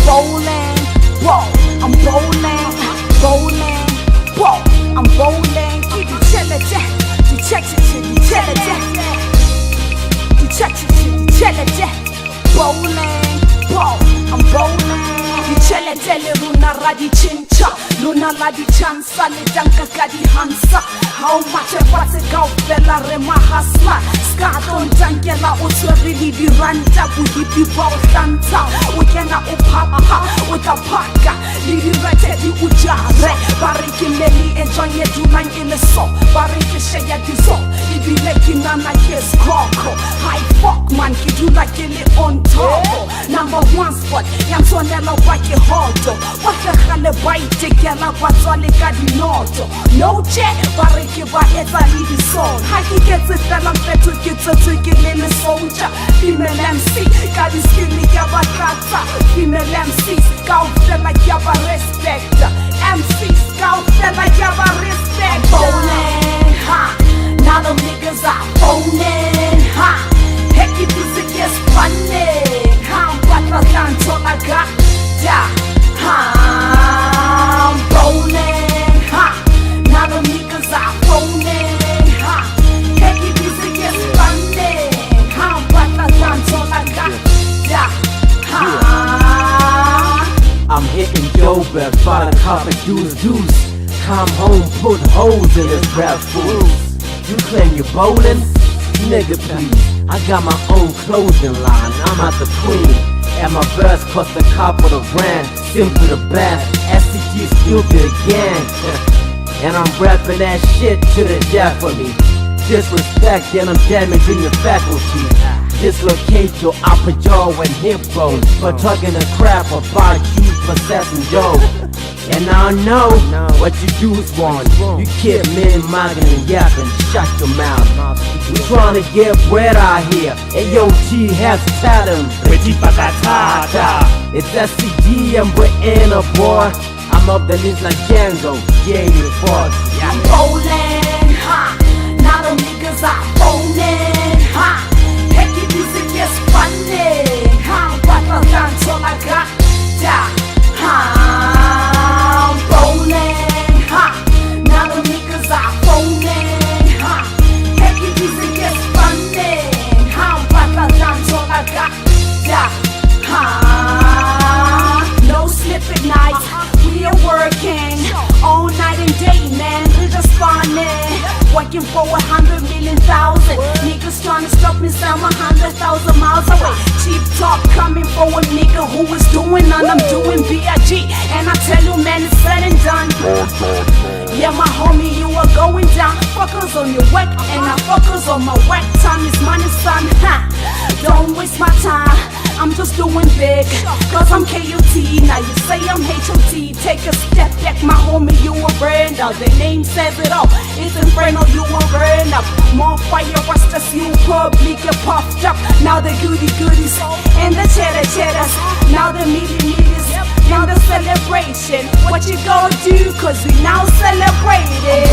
Bowling, whoa, I'm bowling, bowling, whoa, I'm bowling. Bowling, whoa, I'm bowling. Tele luna radi chincha, luna radi chansa, le danka kadi hansa. How much I want to go, Bella Rema Hasla. Scadon Dankela, also really be ranta, we hit the ball santa. We cannot upapa with a paka. Lili Ratedi Ujare, Bariki Meli and Johnny Duman in the soul. Bariki Shaya Dizo, it be like in Nana Kiss Coco. High fuck man, kid you like in it on top. Number one spot, Yansonella Waki Hoto. What the hell a bite take a la Patoli Cadinoto. No check, Bariki Baeta Lidi Soul. Haki gets it, and I'm fed to get a ticket in the soldier. Female MC, got his skinny Yabakata. Female MC, scout them like Yaba respect. MC, scout them like Yaba respect. Bowling, ha. Now the niggas are bowling, ha. Heck, if this gets funny, ha. But I can't all I got, yeah. Ha. I'm bowling, ha. Now the niggas are bowling, ha. Heck, if this gets funny, ha. But I can't all I got, yeah. Ha. I'm hitting Joburg, by the carpet, deuce. Come home, put holes in this rap food. You claim you're bowling? Nigga please, I got my own clothing line, I'm at the queen. And my verse cost a couple of grand, simple the best, SCG stupid again. And I'm rapping that shit to the death of me. Disrespect and I'm damaging your faculty. Dislocate your upper jaw and hip bone for talking a crap about you possessing dough. And I know what you do is wrong. You keep min-mugging and yapping, shut your mouth. You trying to get bread out here. AOT has talent. It's SCG and Boena, boy. I'm up the list like Django. Yeah, you fought. I'm bowling, ha. Now the niggas are bowling, ha. Heck, if music is funny, ha. But I dance all I got, yeah, ha. Bowling, ha. Now the niggas are bowling, ha. Heck, if music is funny, ha. But I dance all I got, yeah, ha. No sleeping nights, we are working all night and day, man. We're just funny. Working for 100 million thousand. Niggas trying to stop me, I'm 100,000 miles away. Cheap talk coming for a nigga who is doing none. I'm doing B.I.G. And I tell you, man, it's said and done. Yeah, my homie, you are going down. Fuckers on your work, and I focus on my work. Time is money, son. Ha. Don't waste my time. I'm just doing big, cause I'm KOT. Now you say I'm HOT. Take a step back, my homie, you a brand up. The name says it all. It's Inferno, you a burn up. More fire, watch the you public get puffed up. Now the goodies and the cheddars. Now the meaties, now the celebration. What you gonna do? Cause we now celebrating.